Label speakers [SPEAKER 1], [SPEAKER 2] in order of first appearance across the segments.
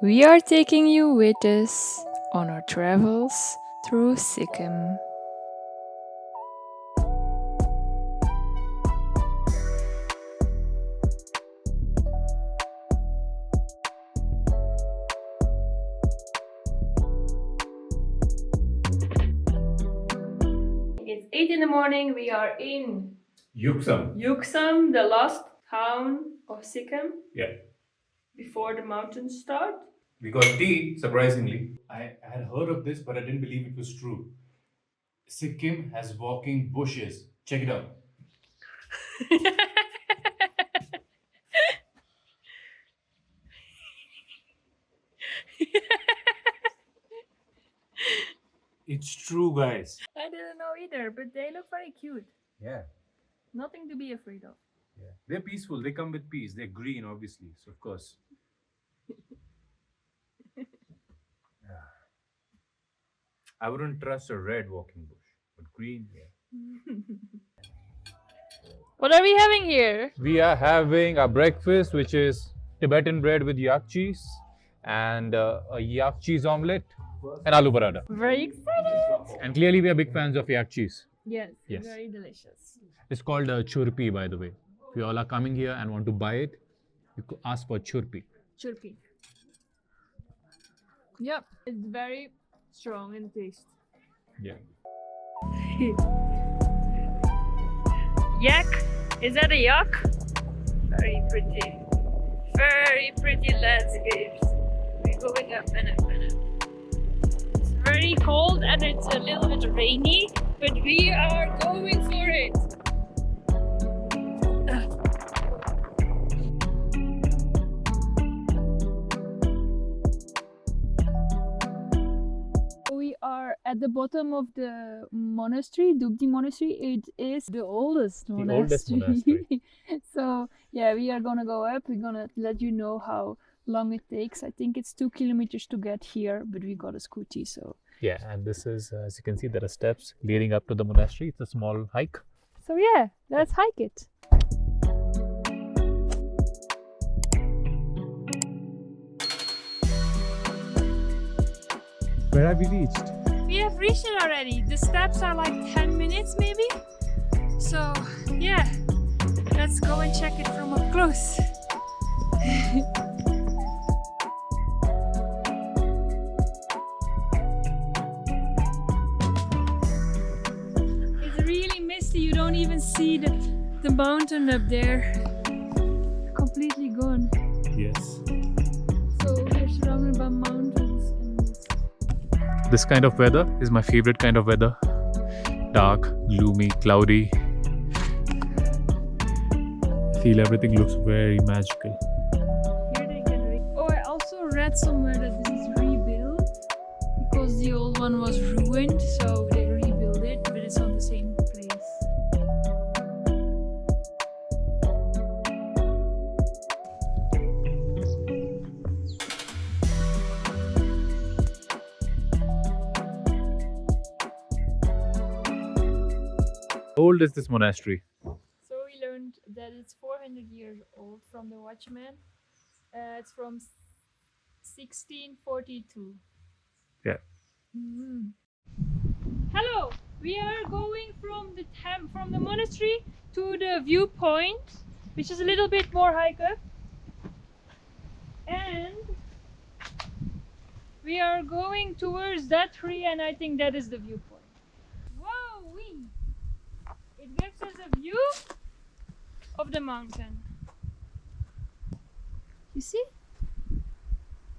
[SPEAKER 1] we are taking you with us on our travels through Sikkim. It's 8 in the morning. We are in
[SPEAKER 2] Yuksom.
[SPEAKER 1] the last town of Sikkim.
[SPEAKER 2] Yeah.
[SPEAKER 1] Before the mountains start.
[SPEAKER 2] We got tea, surprisingly. I had heard of this, but I didn't believe it was true. Sikkim has walking bushes. Check it out. It's true, guys.
[SPEAKER 1] I didn't know either, but they look very cute.
[SPEAKER 2] Yeah.
[SPEAKER 1] Nothing to be afraid of.
[SPEAKER 2] Yeah. They're peaceful. They come with peace. They're green, obviously. So, of course. Yeah. I wouldn't trust a red walking bush, but green, yeah.
[SPEAKER 1] What are we having here?
[SPEAKER 2] We are having a breakfast, which is Tibetan bread with yak cheese and a yak cheese omelette and aloo paratha.
[SPEAKER 1] Very excited.
[SPEAKER 2] And clearly, we are big fans of yak cheese.
[SPEAKER 1] Yes,
[SPEAKER 2] Yes.
[SPEAKER 1] very delicious.
[SPEAKER 2] It's called churpi, by the way. If you all are coming here and want to buy it, you could ask for churpi.
[SPEAKER 1] Chirpy. Yep, it's very strong in taste.
[SPEAKER 2] Yeah.
[SPEAKER 1] Yak? Is that a yak? Very pretty. Very pretty landscapes. We're going up and up and up. It's very cold and it's a little bit rainy, but we are going for it. We are at the bottom of the monastery, Dubdi Monastery. It is the oldest monastery.
[SPEAKER 2] oldest monastery.
[SPEAKER 1] So yeah, we are gonna go up. We're gonna let you know how long it takes. I think it's 2 kilometers to get here, but we got a scooty, so.
[SPEAKER 2] Yeah, and this is, as you can see, there are steps leading up to the monastery. It's a small hike.
[SPEAKER 1] So yeah, let's hike it.
[SPEAKER 2] Where have we reached?
[SPEAKER 1] We have reached it already. The steps are like 10 minutes maybe. So yeah, let's go and check it from up close. It's really misty. You don't even see the mountain up there. Completely gone.
[SPEAKER 2] Yes.
[SPEAKER 1] So we're surrounded by mountains and mist.
[SPEAKER 2] This kind of weather is my favorite kind of weather. Dark, gloomy, cloudy. I feel everything looks very magical.
[SPEAKER 1] Here they can Oh, I also read somewhere that this is rebuilt because the old one was ruined, so they rebuilt it, but it's not the same place.
[SPEAKER 2] How old is this monastery?
[SPEAKER 1] So we learned that it's 400 years old from the watchman. It's from 1642.
[SPEAKER 2] Yeah.
[SPEAKER 1] Mhm. Hello, we are going from the monastery to the viewpoint, which is a little bit more hike up, and we are going towards that tree, and I think that is the viewpoint. Whoa, it gives us a view of the mountain. You see?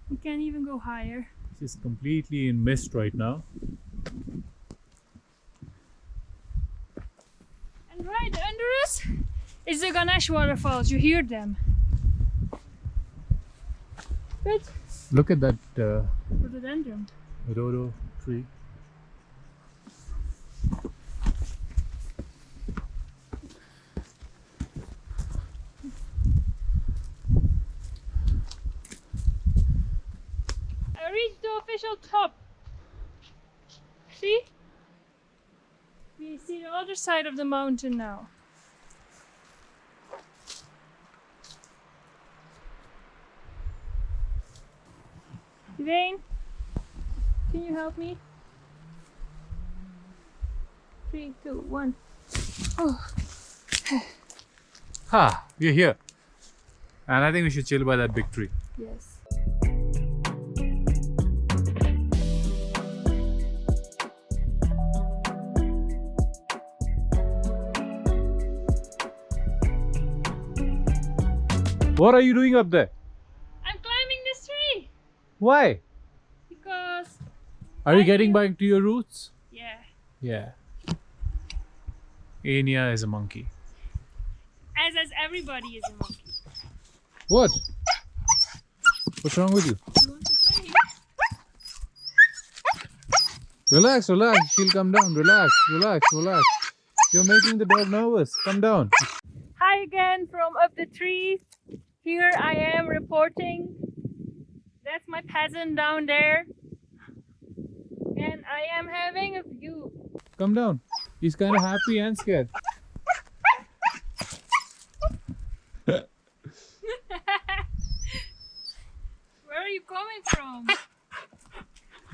[SPEAKER 1] We can't even go higher.
[SPEAKER 2] This is completely in mist right now.
[SPEAKER 1] And right under us is the Ganesh Waterfalls. You hear them. Good.
[SPEAKER 2] Look at that
[SPEAKER 1] Rhododendron.
[SPEAKER 2] rhodo tree.
[SPEAKER 1] I reached the official top. See? We see the other side of the mountain now. Diven, can you help me? 3, 2, 1. Oh.
[SPEAKER 2] We're here. And I think we should chill by that big tree.
[SPEAKER 1] Yes.
[SPEAKER 2] What are you doing up there?
[SPEAKER 1] I'm climbing this tree
[SPEAKER 2] Why?
[SPEAKER 1] because
[SPEAKER 2] Are you getting back to your roots?
[SPEAKER 1] yeah.
[SPEAKER 2] Yeah. Enia is a monkey.
[SPEAKER 1] As everybody is a monkey.
[SPEAKER 2] What? What's wrong with you?
[SPEAKER 1] You want to play?
[SPEAKER 2] Relax, relax. She'll come down. Relax, relax, relax. You're making the dog nervous. Come down.
[SPEAKER 1] Hi again from up the tree. Here I am reporting. That's my peasant down there. And I am having a view.
[SPEAKER 2] Come down. He's kind of happy and scared.
[SPEAKER 1] Where are you coming from?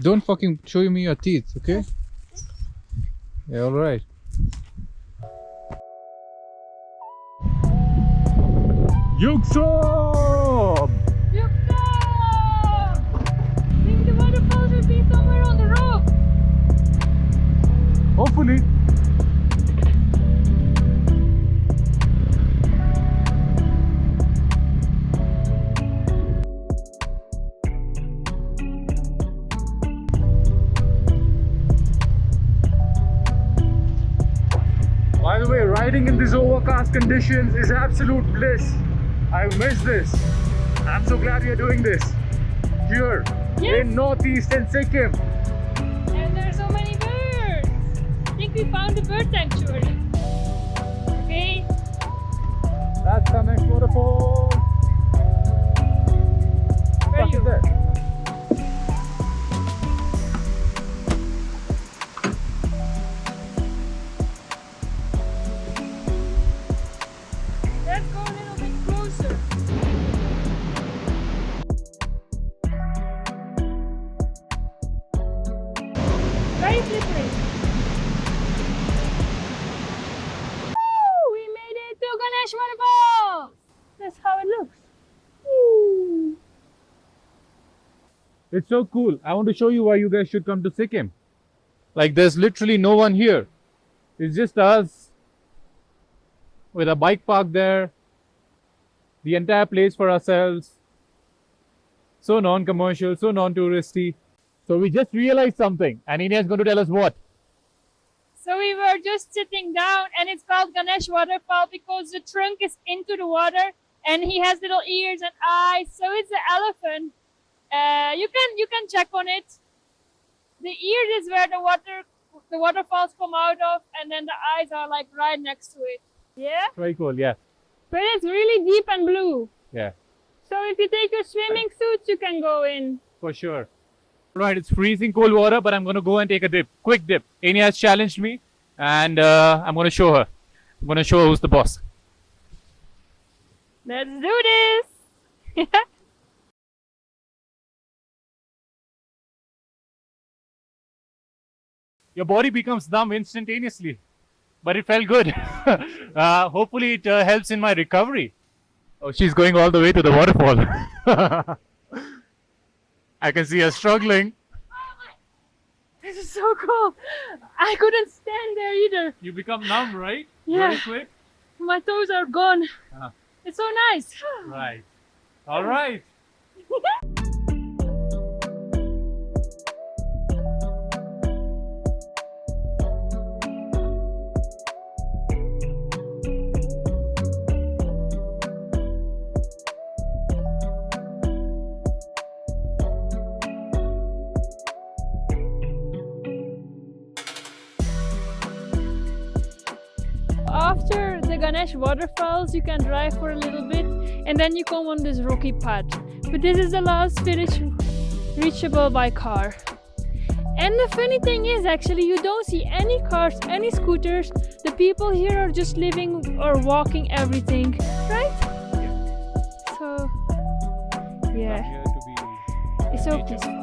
[SPEAKER 2] Don't fucking show me your teeth, okay? Yeah, alright. Yuksom!
[SPEAKER 1] Yuksom! Think the waterfalls will be somewhere on the road.
[SPEAKER 2] Hopefully. By the way, riding in these overcast conditions is absolute bliss. I miss this. I'm so glad you're doing this here
[SPEAKER 1] Yes.
[SPEAKER 2] in northeastern Sikkim.
[SPEAKER 1] And there's so many birds. I think we found a bird sanctuary. Okay.
[SPEAKER 2] That's Ganesh Waterfalls.
[SPEAKER 1] Where are
[SPEAKER 2] Fuck is
[SPEAKER 1] you?
[SPEAKER 2] that?
[SPEAKER 1] Let's go a little bit closer. Very slippery. Woo! We made it to Ganesh Waterfalls. That's how it looks. Woo!
[SPEAKER 2] It's so cool. I want to show you why you guys should come to Sikkim. Like, there's literally no one here. It's just us with a bike park there, the entire place for ourselves. So non-commercial, so non-touristy. So we just realized something, and Enia is going to tell us what.
[SPEAKER 1] So we were just sitting down, and it's called Ganesh Waterfall because the trunk is into the water, and he has little ears and eyes. So it's an elephant. You can check on it. The ears is where the waterfalls come out of, and then the eyes are like right next to it. Yeah,
[SPEAKER 2] Very cool, yeah.
[SPEAKER 1] but it's really deep and blue.
[SPEAKER 2] Yeah,
[SPEAKER 1] So if you take your swimming suits, you can go in.
[SPEAKER 2] for sure. Right, it's freezing cold water, but I'm going to go and take a dip. Quick dip. Enia has challenged me, and I'm going to show her. I'm going to show her who's the boss.
[SPEAKER 1] Let's do this.
[SPEAKER 2] Your body becomes numb instantaneously, but it felt good. Hopefully it helps in my recovery. Oh, she's going all the way to the waterfall. I can see her struggling.
[SPEAKER 1] This is so cool. I couldn't stand there either.
[SPEAKER 2] You become numb, right?
[SPEAKER 1] Yeah.
[SPEAKER 2] Very quick.
[SPEAKER 1] My toes are gone.
[SPEAKER 2] Uh-huh.
[SPEAKER 1] It's so nice.
[SPEAKER 2] Right. All right.
[SPEAKER 1] After the Ganesh Waterfalls, you can drive for a little bit and then you come on this rocky path. But this is the last village reachable by car. And the funny thing is, actually, you don't see any cars, any scooters. The people here are just living or walking everything, right? So, yeah.
[SPEAKER 2] Here to be
[SPEAKER 1] It's so
[SPEAKER 2] nature.
[SPEAKER 1] peaceful.